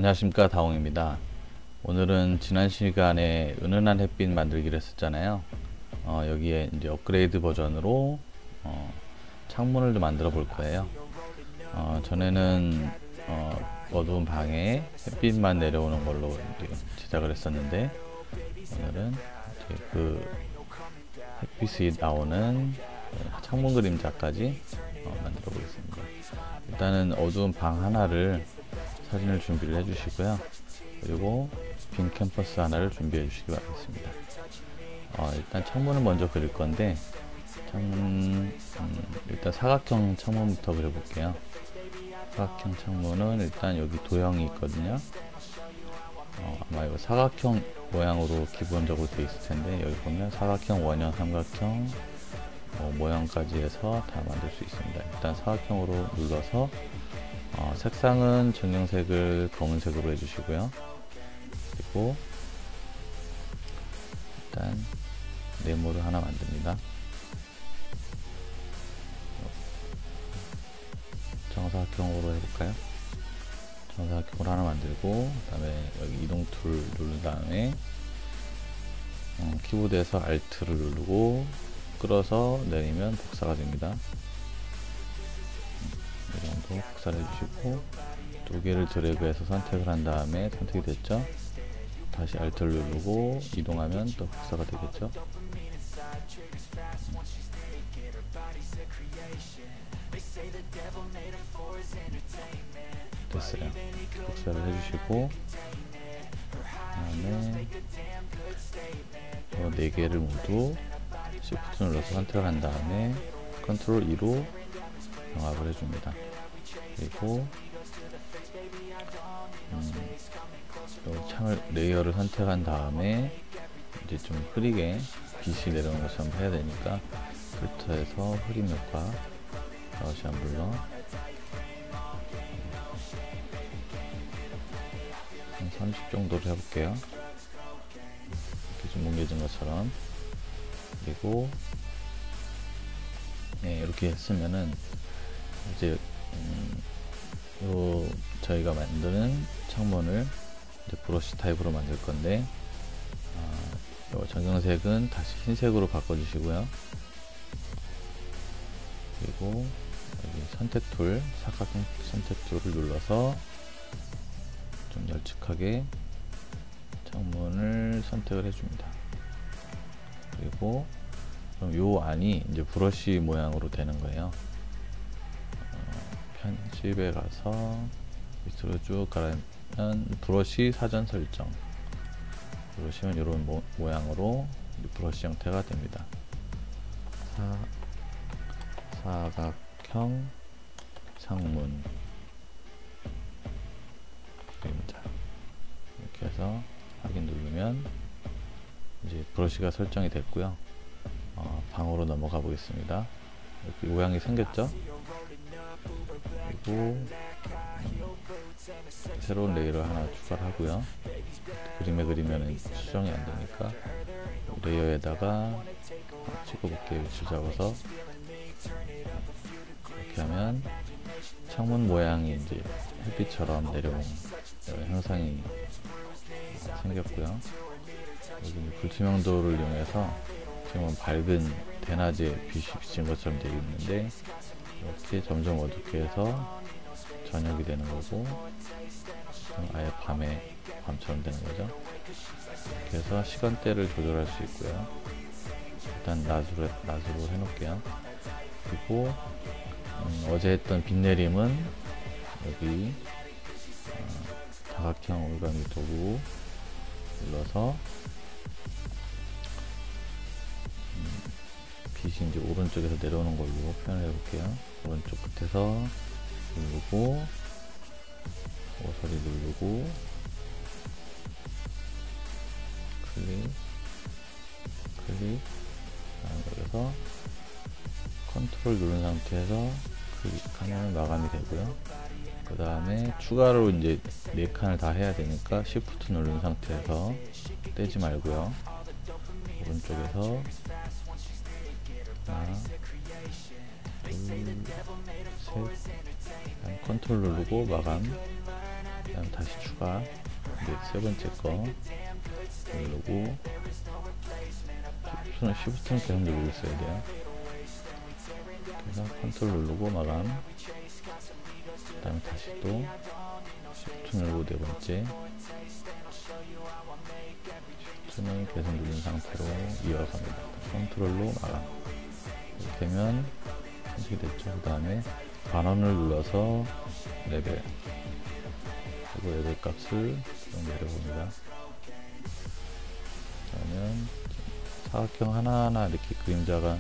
안녕하십니까, 다홍입니다. 오늘은 지난 시간에 은은한 햇빛 만들기를 했었잖아요. 여기에 이제 업그레이드 버전으로 창문을 좀 만들어 볼 거예요. 전에는 어두운 방에 햇빛만 내려오는 걸로 제작을 했었는데, 오늘은 이제 그 햇빛이 나오는 창문 그림자까지 만들어 보겠습니다. 일단은 어두운 방 하나를 사진을 준비를 해 주시고요. 그리고 빈 캔버스 하나를 준비해 주시기 바라겠습니다. 일단 창문을 먼저 그릴 건데, 창문, 일단 사각형 창문부터 그려볼게요. 사각형 창문은 일단 여기 도형이 있거든요. 아마 이거 사각형 모양으로 기본적으로 되어 있을 텐데, 여기 보면 사각형, 원형, 삼각형 모양까지 해서 다 만들 수 있습니다. 일단 사각형으로 눌러서 색상은 정형색을 검은색으로 해주시고요. 그리고 일단 네모를 하나 만듭니다. 정사각형으로 해볼까요? 정사각형으로 하나 만들고, 그 다음에 여기 이동 툴 누른 다음에 키보드에서 Alt를 누르고 끌어서 내리면 복사가 됩니다. 이 정도 복사를 해주시고, 두 개를 드래그해서 선택을 한 다음에 선택이 됐죠? 다시 Alt를 누르고 이동하면 또 복사가 되겠죠? 됐어요. 복사를 해주시고, 그다음에 네 개를 모두 Shift 눌러서 선택을 한 다음에 Ctrl 2로 병합을 해줍니다. 그리고 창을 레이어를 선택한 다음에 이제 좀 흐리게 빛이 내려오는 것처럼 해야 되니까 필터에서 흐림 효과 가우시안 블러 한 30 정도로 해볼게요. 이렇게 좀 뭉개진 것처럼. 그리고 이렇게 했으면은 이제 저희가 만드는 창문을 이제 브러쉬 타입으로 만들 건데, 요 정형색은 다시 흰색으로 바꿔주시고요. 그리고 여기 선택 툴, 사각형 선택 툴을 눌러서 좀 널찍하게 창문을 선택을 해줍니다. 그리고 그럼 요 안이 이제 브러쉬 모양으로 되는 거예요. 편집에 가서 밑으로 쭉 가면 브러쉬 사전 설정 누르시면 이런 모양으로 브러쉬 형태가 됩니다. 사각형 창문 그림자 이렇게 해서 확인 누르면 이제 브러쉬가 설정이 됐고요. 방으로 넘어가 보겠습니다. 이렇게 모양이 생겼죠? 그리고 새로운 레이어를 하나 추가를 하고요. 그림에 그리면 수정이 안 되니까 레이어에다가 찍어볼게요. 위치 잡아서 이렇게 하면 창문 모양이 이제 햇빛처럼 내려오는 형상이 생겼고요. 여기 불투명도를 이용해서 지금은 밝은 대낮에 빛이 비친 것처럼 되어 있는데, 이렇게 점점 어둡게 해서 저녁이 되는 거고, 아예 밤처럼 되는 거죠. 이렇게 해서 시간대를 조절할 수 있고요. 일단 낮으로 해놓을게요. 그리고 어제 했던 빛 내림은 여기 다각형 올가미 도구 눌러서 빛이 이제 오른쪽에서 내려오는 걸로 표현을 해볼게요. 오른쪽 끝에서 누르고 오서리 누르고 클릭 여기서 컨트롤 누른 상태에서 클릭하면 마감이 되고요. 그 다음에 추가로 이제 4칸을 다 해야 되니까 Shift 누른 상태에서 떼지 말고요. 오른쪽에서 하나, 둘, 셋, 컨트롤 누르고 마감 그다음 다시 추가. 이제 세 번째 거 누르고 시프트는 계속 누르고 있어야 돼요. 그래서 컨트롤 누르고 마감. 그다음에 다시 또 시프트 누르고 네 번째. 시프트는 계속 누른 상태로 이어갑니다. 컨트롤로 마감. 이렇게 하면 이렇게 됐죠. 그 다음에 반원을 눌러서 레벨. 그리고 레벨 값을 좀 내려봅니다. 그러면 사각형 하나하나 이렇게 그림자가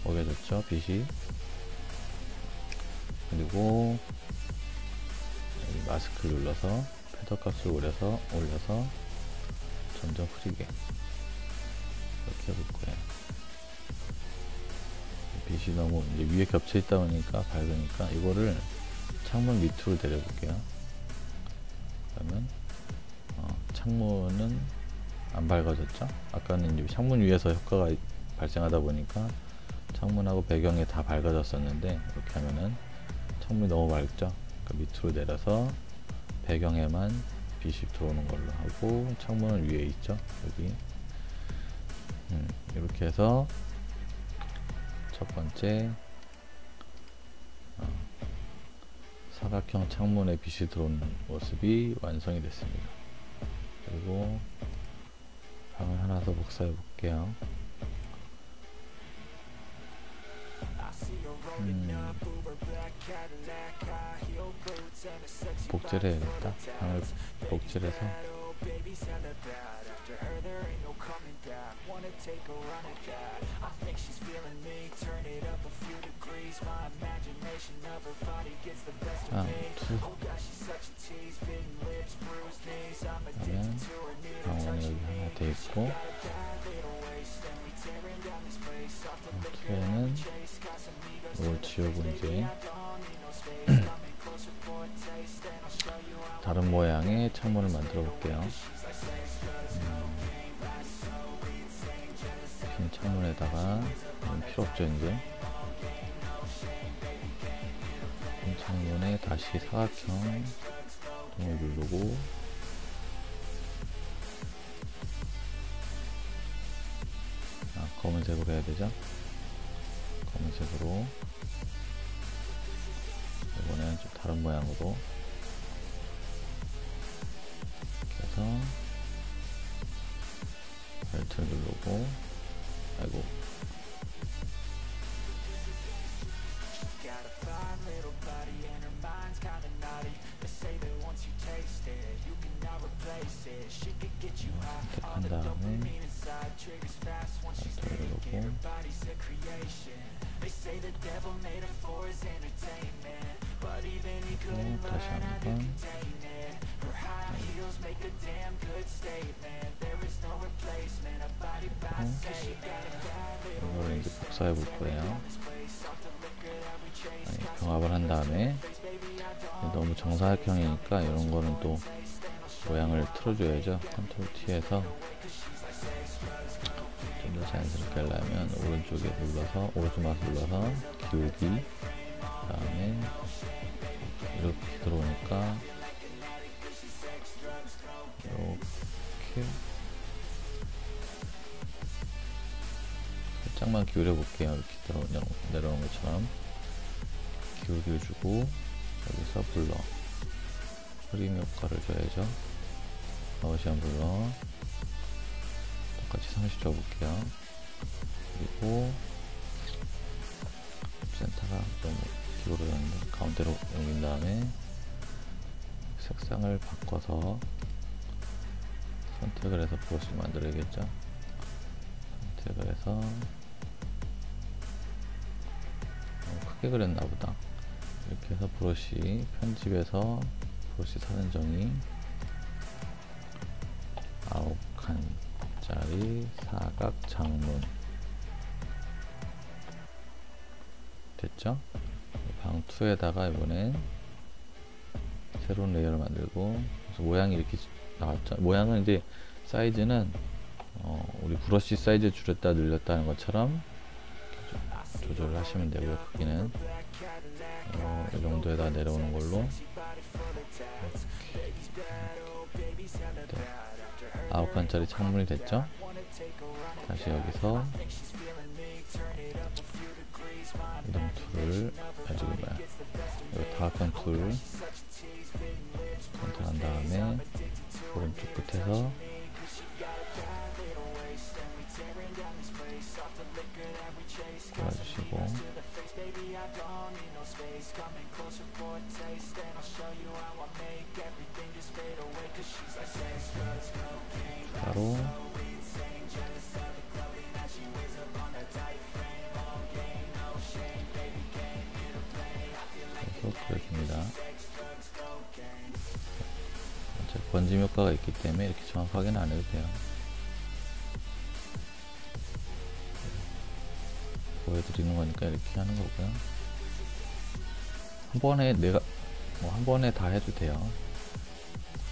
먹여졌죠. 빛이. 그리고 여기 마스크 눌러서 패더 값을 올려서 점점 흐리게 이렇게 해볼 거예요. 빛이 너무 이제 위에 겹쳐 있다 보니까 밝으니까 이거를 창문 밑으로 내려볼게요. 그러면 창문은 안 밝아졌죠? 아까는 이제 창문 위에서 효과가 발생하다 보니까 창문하고 배경이 다 밝아졌었는데 이렇게 하면은 창문이 너무 밝죠? 그러니까 밑으로 내려서 배경에만 빛이 들어오는 걸로 하고 창문은 위에 있죠? 여기 이렇게 해서 첫 번째 사각형 창문에 빛이 들어오는 모습이 완성이 됐습니다. 그리고 방을 하나 더 복사해 볼게요. 복제를 해야겠다. 방을 복제해서 그러면 방원이 여기 하나 돼 있고 투에는 이걸 지우고 이제 다른 모양의 창문을 만들어 볼게요. 긴 창문에다가 필요 없죠. 이제 긴 창문에 다시 사각형 동을 누르고 검은색으로 해야 되죠. 검은색으로 이번에는 좀 다른 모양으로 이렇게 해서 벨트를 누르고 아이고 선택한 다음에 벨트를 누르고 다시 한번 이걸 이제 복사해 볼 거예요. 병합을 한 다음에 너무 정사각형이니까 이런 거는 또 모양을 틀어줘야죠. 컨트롤 T에서 좀 더 자연스럽게 하려면 오른쪽에 눌러서 오른쪽 마우스 눌러서 기울기 그 다음에 이렇게 들어오니까 이렇게 살짝만 기울여 볼게요. 이렇게 내려오는 것처럼 기울여 주고 여기서 블러 흐림 효과를 줘야죠. 가우시안 블러 똑같이 30 줘볼게요. 그리고 센터가 너무 기울어졌는데 가운데로 옮긴 다음에 색상을 바꿔서 선택을 해서 브러쉬를 만들어야겠죠. 선택을 해서 크게 그렸나 보다. 이렇게 해서 브러쉬 편집해서 브러쉬 사선정의 9칸짜리 사각 창문 됐죠? 방 2에다가 이번엔 새로운 레이어를 만들고 그래서 모양이 이렇게 나왔죠. 모양은 이제 사이즈는 우리 브러쉬 사이즈 줄였다 늘렸다 하는 것처럼 조절을 하시면 되고요. 크기는 이 정도에다 내려오는 걸로 이렇게 9칸짜리 창문이 됐죠? 다시 여기서 이동 툴, 저기 뭐야, 여기 다각형 툴 선택한 다음에 오른쪽 끝에서 골라주시고 바로 계속 그려줍니다. 번짐 효과가 있기 때문에 이렇게 정확하게는 안 해도 돼요. 보여드리는 거니까 이렇게 하는 거고요. 한 번에 한 번에 다 해도 돼요.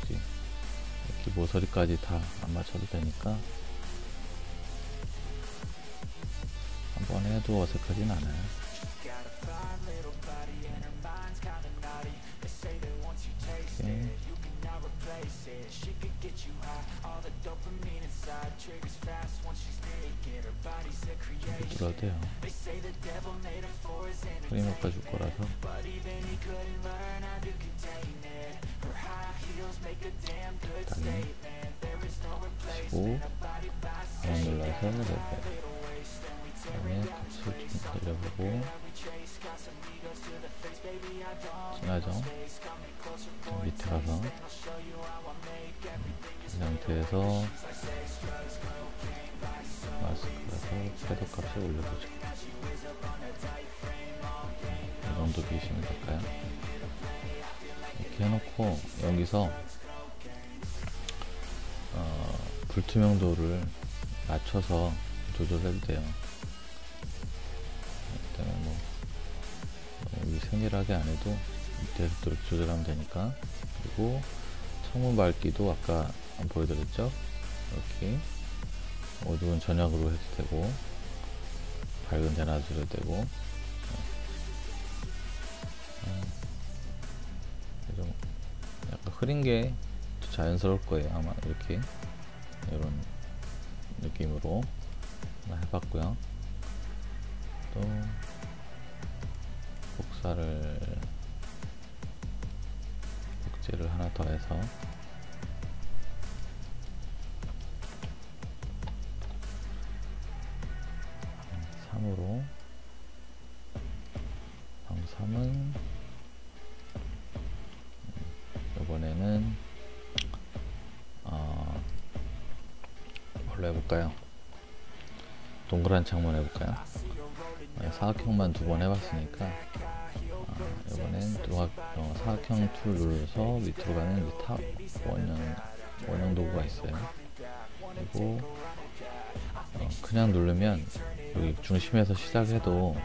굳이 이렇게 모서리까지 다 안 맞춰도 되니까 한 번에 해도 어색하진 않아요. 이렇게 눌러도 돼요. 프레임 효과 줄 거라서 하시고 한번 눌러서 레벨, 그다음에 값을 좀 내려보고 진하죠? 밑에 가서 이 상태에서 마스크 가서 섀도우 값을 올려보죠. 이 정도 비시면 될까요? 이렇게 해놓고 여기서 불투명도를 맞춰서 조절해도 돼요. 일단은 뭐 여기 세밀하게 안 해도 밑에서 또 이렇게 조절하면 되니까. 그리고 창문 밝기도 아까 안 보여드렸죠? 이렇게 어두운 저녁으로 해도 되고 밝은 데 놔줘도 되고, 좀 약간 흐린 게 자연스러울 거예요. 아마 이렇게 이런 느낌으로 해봤고요. 또 복제를 하나 더 해서 방 3으로, 방 3은 이번에는 뭘로 해볼까요? 동그란 창문 해볼까요? 사각형만 2번 해봤으니까 이번엔 사각형 툴 눌러서 밑으로 가는 이 탑 원형 도구가 있어요. 그리고 그냥 누르면 여기 중심에서 시작해도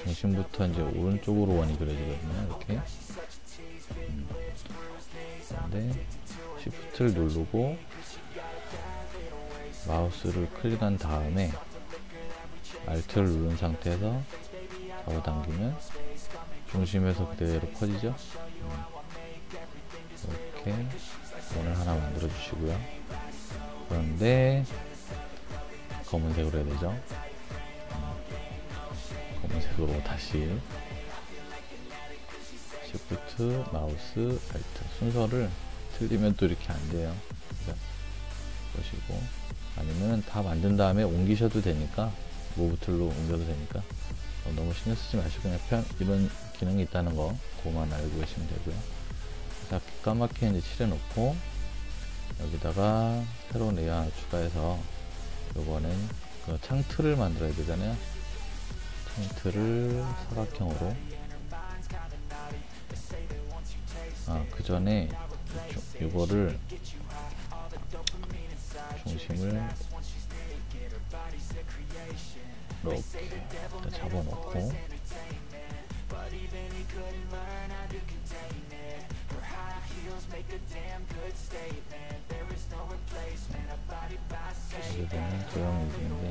중심부터 이제 오른쪽으로 원이 그려지거든요. 이렇게. 근데 Shift를 누르고 마우스를 클릭한 다음에 Alt를 누른 상태에서 잡아당기면 중심에서 그대로 퍼지죠. 이렇게 원을 하나 만들어 주시고요. 그런데 검은색으로 해야 되죠. 검은색으로 다시 Shift, 마우스, Alt 순서를 틀리면 또 이렇게 안 돼요. 보시고, 아니면 다 만든 다음에 옮기셔도 되니까, 무브 툴로 옮겨도 되니까 너무 신경 쓰지 마시고 그냥 이런 기능이 있다는 거 그만 알고 계시면 되고요. 자, 까맣게 이제 칠해 놓고 여기다가 새로운 레이어 하나 추가해서 요거는 그 창틀을 만들어야 되잖아요. 창틀을 사각형으로, 그 전에 요거를 중심을 이렇게 잡아놓고 여기 보면 조형이 있는데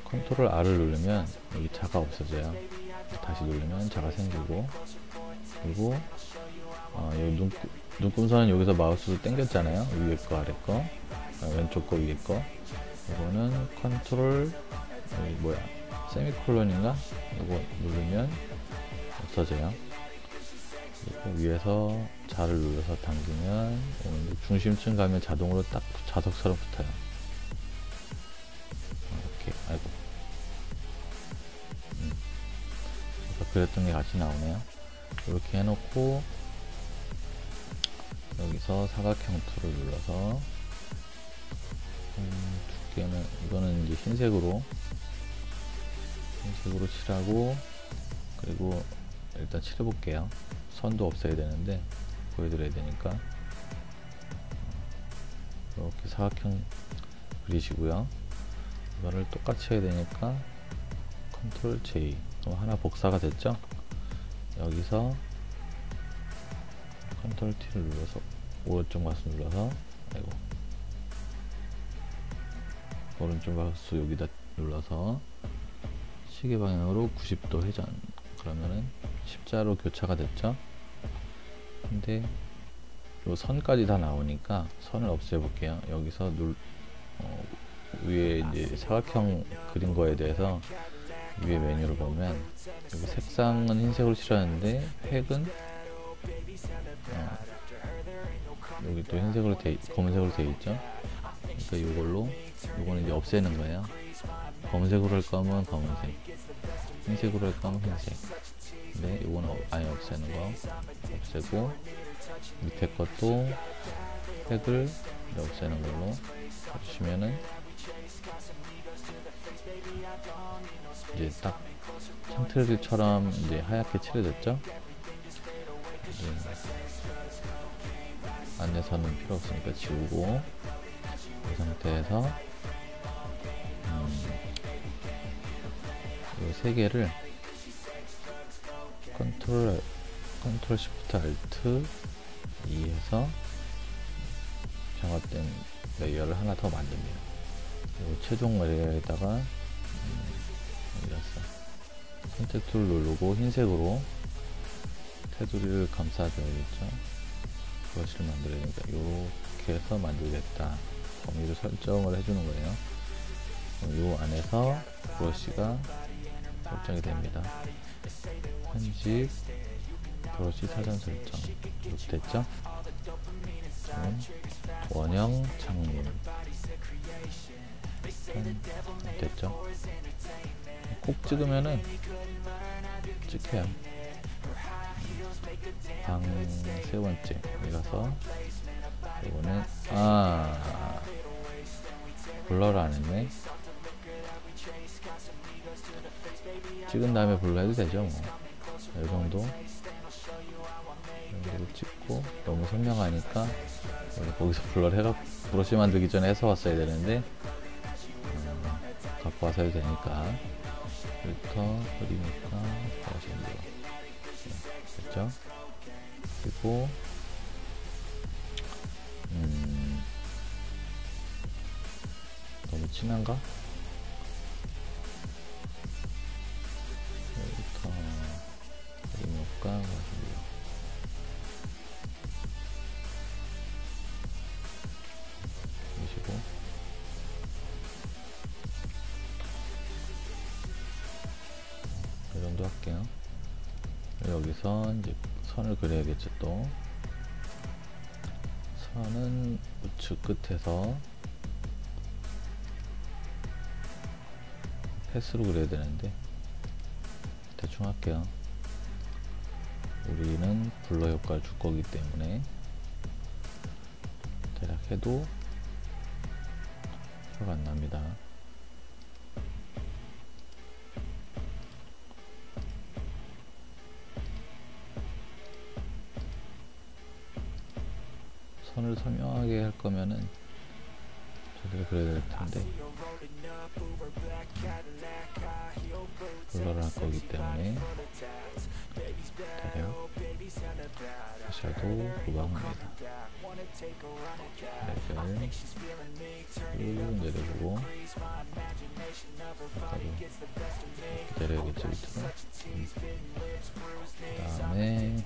컨트롤 R을 누르면 여기 자가 없어져요. 다시 누르면 자가 생기고, 그리고 요 눈금선은 여기서 마우스로 당겼잖아요. 위에 거 아래 거, 왼쪽 거 위에 거. 이거는 컨트롤 뭐야 세미콜론인가? 이거 누르면 없어져요. 그리고 위에서 자를 눌러서 당기면 중심층 가면 자동으로 딱 자석처럼 붙어요. 이렇게. 아이고. 그랬던 게 같이 나오네요. 이렇게 해놓고 여기서 사각형 툴을 눌러서 두께는 이거는 이제 흰색으로 칠하고, 그리고 일단 칠해 볼게요. 선도 없애야 되는데 보여드려야 되니까 이렇게 사각형 그리시고요. 이거를 똑같이 해야 되니까 컨트롤 J. 그럼 하나 복사가 됐죠? 여기서 컨트롤 T를 눌러서 오른쪽 마우스 눌러서, 아이고, 오른쪽 마우스 여기다 눌러서 시계 방향으로 90도 회전. 그러면은 십자로 교차가 됐죠? 근데 요 선까지 다 나오니까 선을 없애 볼게요. 여기서 위에 이제 사각형 그린 거에 대해서 위에 메뉴를 보면 여기 색상은 흰색으로 칠하는데 획은 여기 또 흰색으로 검은색으로 되어 있죠. 그러니까 이걸로 이거는 이제 없애는 거예요. 검은색으로 할 거면 검은색, 흰색으로 할 거면 흰색. 근데 이거는 아예 없애는 거 없애고, 밑에 것도 획을 없애는 걸로 해주시면은 이제 딱 창틀처럼 이제 하얗게 칠해졌죠. 안에서는 필요 없으니까 지우고, 이 상태에서 이 세 개를 컨트롤 시프트 알트 2 해서 정합된 레이어를 하나 더 만듭니다. 그리고 최종 레이어에다가 선택 툴 누르고 흰색으로 테두리를 감싸줘야겠죠. 브러쉬를 만들어야 되니까 이렇게 해서 만들겠다. 범위를 설정을 해주는 거예요. 이 안에서 브러쉬가 설정이 됩니다. 편집, 브러쉬 사전 설정. 이렇게 됐죠? 원형 창문 됐죠? 콕 찍으면은 찍혀요. 방 세 번째 여기 가서 이거는 블러를 안 했네. 찍은 다음에 블러 해도 되죠. 뭐. 이 정도 찍고, 너무 선명하니까 거기서 블러를 해가 브러쉬 만들기 전에 해서 왔어야 되는데 갖고 와서 해도 되니까 필터 그리니까 브러쉬 만들어. 됐죠? 그리고 너무 진한가? 여기부터 그림을까? 보시고 이 정도 할게요. 여기서 이제 선을 그려야겠죠. 또 선은 우측 끝에서 패스로 그려야 되는데 대충 할게요. 우리는 블러 효과를 줄 거기 때문에 대략 해도 표가 안 납니다. 선을 선명하게 할 거면은 저기를 그려야 될 텐데 블러를 할 거기 때문에 대략 샤도우 구방합니다. 레벨 쭉 내려보고 내려야겠죠. 밑으로. 그 다음에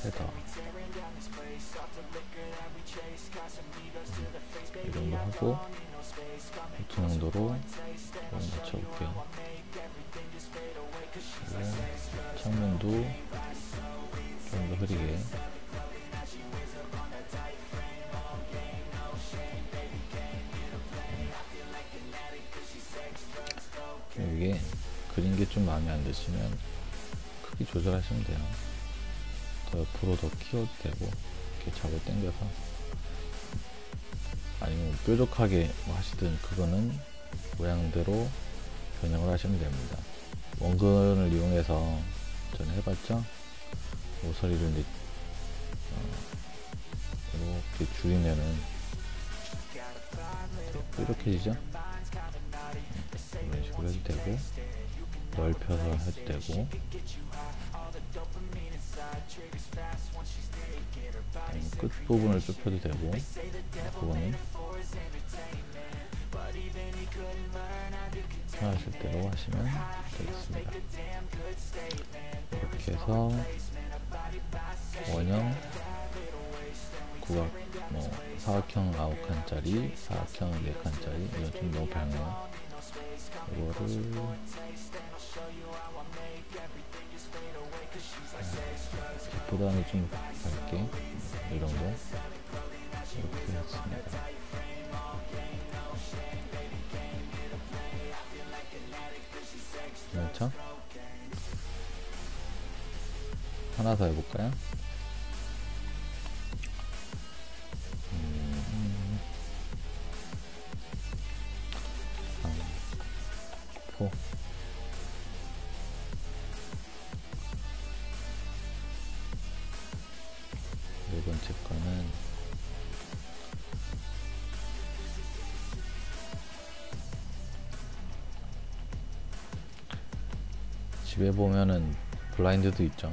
헤더 이 정도 하고 노트 농도로 좀 맞춰볼게요. 그리고 창문도 좀 더 흐리게. 이게 그린 게 좀 마음에 안 드시면 크기 조절하시면 돼요. 더 옆으로 더 키워도 되고, 이렇게 잡아 당겨서, 아니면 뾰족하게 뭐 하시든 그거는 모양대로 변형을 하시면 됩니다. 원근을 이용해서 전에 해봤죠? 모서리를 이제 이렇게 줄이면은 뾰족해지죠? 이런 식으로 해도 되고, 넓혀서 해도 되고, 끝 부분을 좁혀도 되고, 그거는 편하실 대로 하시면 되겠습니다. 이렇게 해서 원형 구각 뭐 사각형 9칸짜리, 사각형 4칸짜리, 이건 좀 너무 밝네요. 이거를 보다는 좀 밝게, 이 정도 이렇게 했습니다. 그렇죠? 하나 더 해볼까요? 네 번째 거는 집에 보면은 블라인드도 있죠.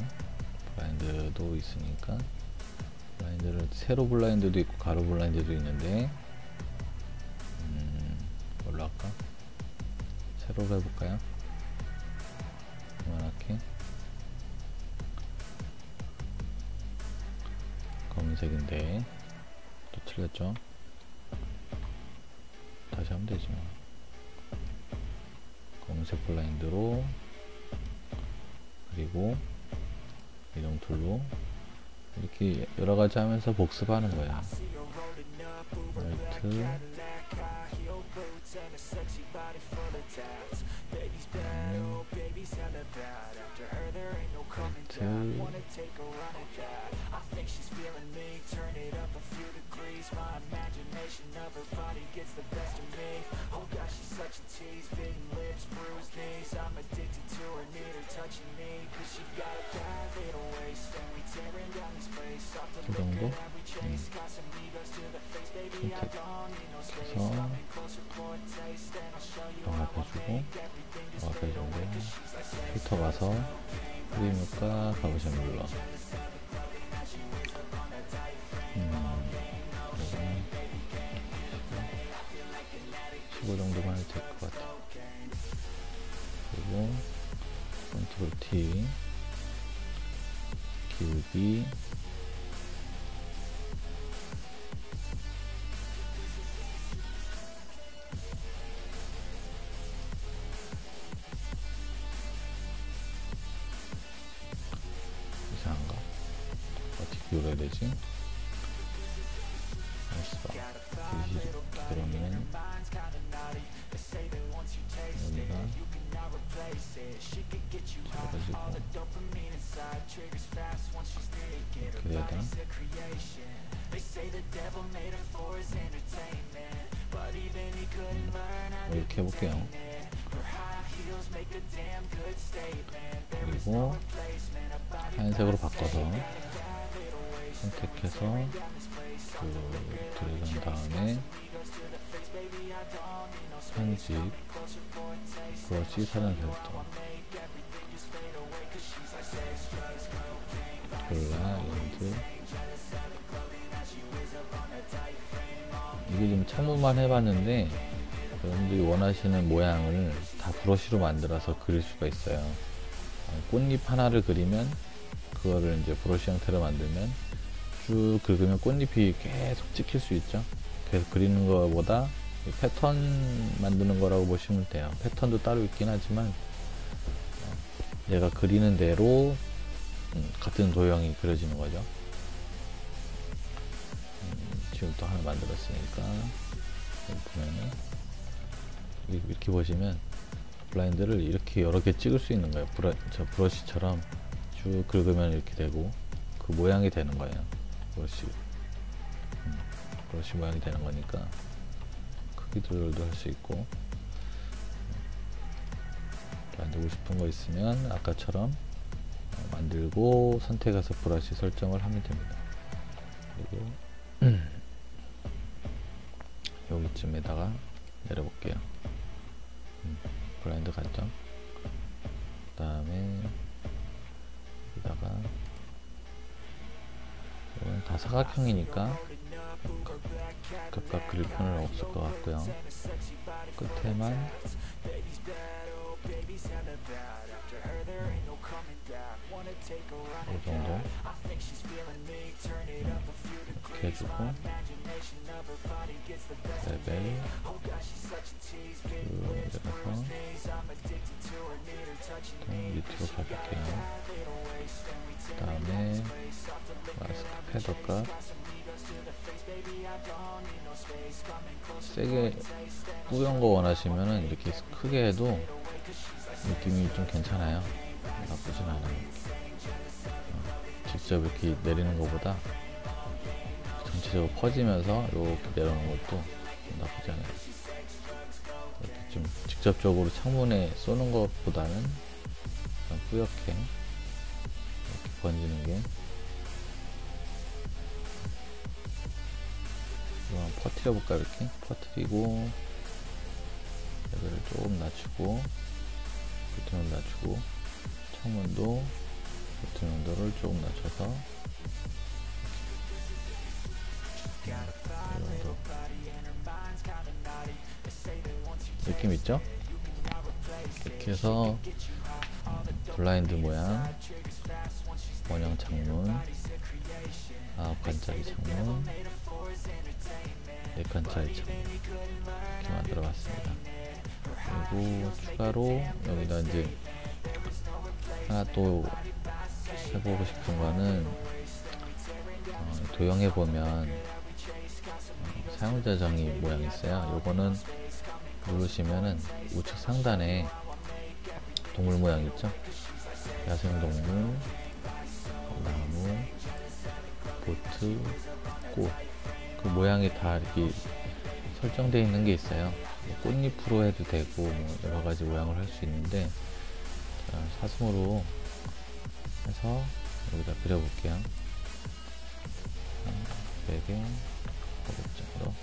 블라인드도 있으니까 블라인드를 세로 블라인드도 있고 가로 블라인드도 있는데 뭘로 할까? 세로로 해볼까요? 이만하게 검은색인데 또 틀렸죠? 다시 하면 되지 뭐. 검은색 블라인드로, 그리고 이동 툴로 이렇게 여러가지 하면서 복습하는 거예요. 라이트, 이 정도 선택해서 영합해주고, 영합해주고 필터 가서 프리미엄가 가보시면 눌러 15 정도만 해도 될 것 같아. 그리고 컨트롤 T, 기울기 이상한가? 어떻게 기울여야 되지? 알았어. 이렇게 들어오면 여기가 잡아지고 이렇게 돼야 되나? 이렇게 해볼게요. 그리고 하얀색으로 바꿔서 선택해서 들어간 다음에 편집, 브러쉬 사전 설정, 콜라, 렌즈. 이게 지금 창문만 해봤는데 여러분들이 원하시는 모양을 다 브러쉬로 만들어서 그릴 수가 있어요. 꽃잎 하나를 그리면 그거를 이제 브러쉬 형태로 만들면 쭉 긁으면 꽃잎이 계속 찍힐 수 있죠. 계속 그리는 것보다 패턴 만드는 거라고 보시면 돼요. 패턴도 따로 있긴 하지만 얘가 그리는 대로 같은 도형이 그려지는 거죠. 지금 또 하나 만들었으니까 여기 보면은 이렇게 보시면 블라인드를 이렇게 여러 개 찍을 수 있는 거예요. 저 브러쉬처럼 쭉 긁으면 이렇게 되고 그 모양이 되는 거예요. 브러쉬 모양이 되는 거니까 크기 조절도 할 수 있고, 만들고 싶은 거 있으면 아까처럼 만들고 선택해서 브러쉬 설정을 하면 됩니다. 그리고 여기쯤에다가 내려볼게요. 블라인드 갔죠? 그 다음에 여기다가 이건 다 사각형이니까 각각 그릴 필요는 없을 것 같고요. 끝에만 이 정도 이렇게 해주고, 레벨 내려서 밑으로 가볼게요. 그 다음에 마스크 패더값 세게 뿌연 거 원하시면은 이렇게 크게 해도 느낌이 좀 괜찮아요. 나쁘진 않아요. 직접 이렇게 내리는 것보다 전체적으로 퍼지면서 이렇게 내려오는 것도 나쁘지 않아요. 이렇게 좀 직접적으로 창문에 쏘는 것보다는 뿌옇게 이렇게 번지는 게, 이거 퍼뜨려 볼까? 이렇게 퍼뜨리고 레벨을 조금 낮추고 버튼 온도 낮추고 창문도 버튼 온도를 조금 낮춰서 느낌 있죠? 이렇게 해서 블라인드 모양, 원형 창문, 9칸짜리 창문, 4칸짜리 창문 이렇게 만들어 봤습니다. 그리고 추가로 여기다 이제 하나 또 해보고 싶은 거는, 도형에 보면 사용자 정의 모양이 있어요. 요거는 누르시면은 우측 상단에 동물 모양 있죠? 야생동물, 나무, 보트, 꽃, 그 모양이 다 이렇게 설정되어 있는 게 있어요. 꽃잎으로 해도 되고 뭐 여러가지 모양을 할 수 있는데, 자, 사슴으로 해서 여기다 그려볼게요. 100에 500 정도.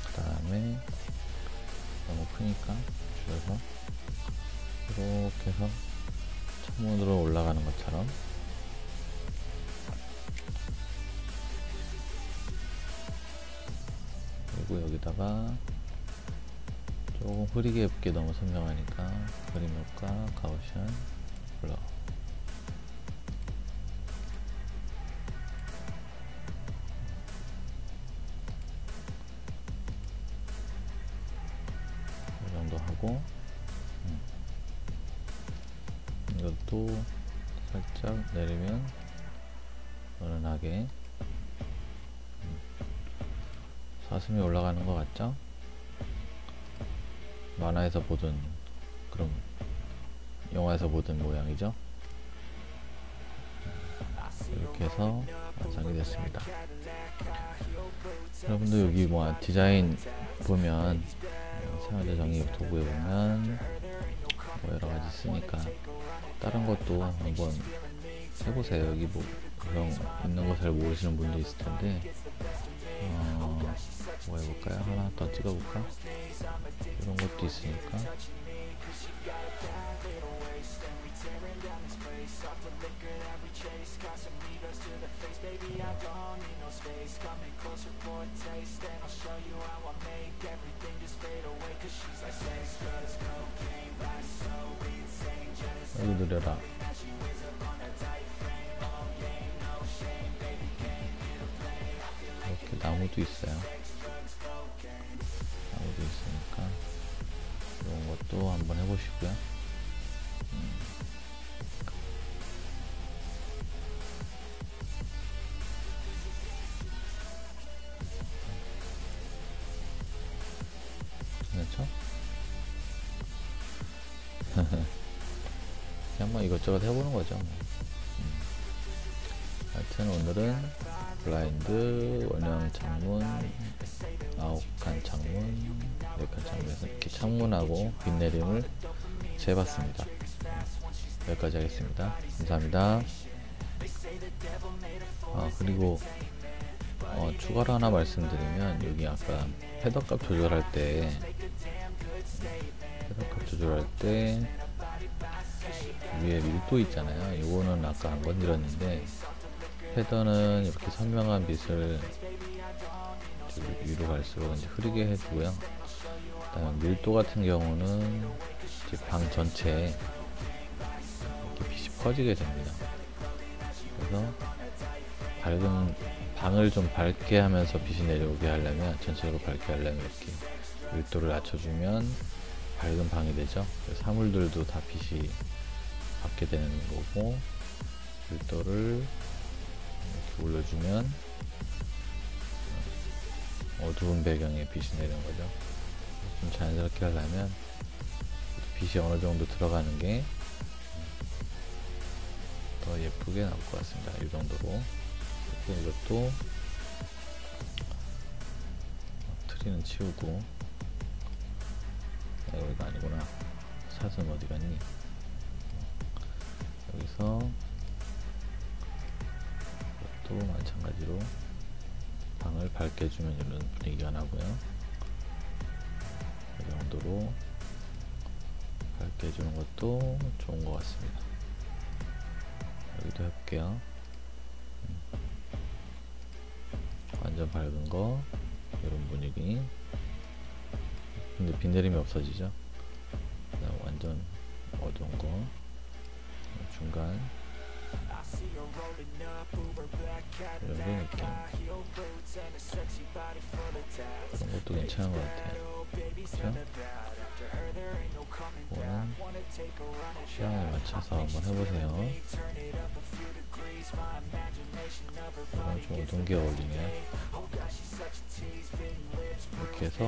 그 다음에 너무 크니까 줄여서 이렇게 해서 창문으로 올라가는 것처럼 그리고 여기다가 조금 흐리게 얇게 너무 선명하니까 그림 효과 가우션 블러, 이 정도 하고, 이것도 살짝 내리면 은은하게 사슴이 올라가는 것 같죠? 만화에서 보던 그런, 영화에서 보던 모양이죠? 이렇게 해서 완성이 됐습니다. 여러분도 여기 뭐 디자인 보면, 사용자 정의 도구에 보면 뭐 여러가지 있으니까 다른 것도 한번 해보세요. 여기 뭐 그런 있는 거 잘 모르시는 분도 있을 텐데, 뭐 해볼까요? 하나 더 찍어볼까? 이런 것도 있으니까. 여기 느려라. 나무도 있어요. 나무도 있으니까 이런 것도 한번 해보시고요. 그렇죠? 한번 이것저것 해보는 거죠. 하여튼 오늘은 블라인드, 원형 창문, 9칸 창문, 4칸 창문에서 이렇게 창문하고 빗내림을 재봤습니다. 여기까지 하겠습니다. 감사합니다. 그리고 추가로 하나 말씀드리면, 여기 아까 헤더값 조절할 때 위에 밀도 있잖아요. 요거는 아까 안 건드렸는데, 헤더는 이렇게 선명한 빛을 위로 갈수록 이제 흐리게 해주고요. 그다음에 밀도 같은 경우는 이제 방 전체에 이렇게 빛이 퍼지게 됩니다. 그래서 방을 좀 밝게 하면서 빛이 내려오게 하려면, 전체적으로 밝게 하려면 이렇게 밀도를 낮춰주면 밝은 방이 되죠. 사물들도 다 빛이 받게 되는 거고, 밀도를 이렇게 올려주면 어두운 배경에 빛이 내리는 거죠. 좀 자연스럽게 하려면 빛이 어느 정도 들어가는 게 더 예쁘게 나올 것 같습니다. 이 정도로. 이것도 트리는 치우고, 여기가 아니구나. 사슴 어디 갔니? 여기서 이것도 마찬가지로 방을 밝게 해주면 이런 분위기가 나고요. 이 정도로 밝게 해주는 것도 좋은 것 같습니다. 여기도 해볼게요. 완전 밝은 거, 이런 분위기. 근데 빗내림이 없어지죠. 그다음 완전 어두운 거, 중간 이런 느낌. 그런 것도 괜찮은 것 같아요. 그렇죠? 이거는 취향에 맞춰서 한번 해보세요. 이건 좀 어두운 게 어울리네요. 이렇게 해서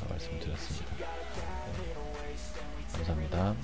말씀드렸습니다. 감사합니다.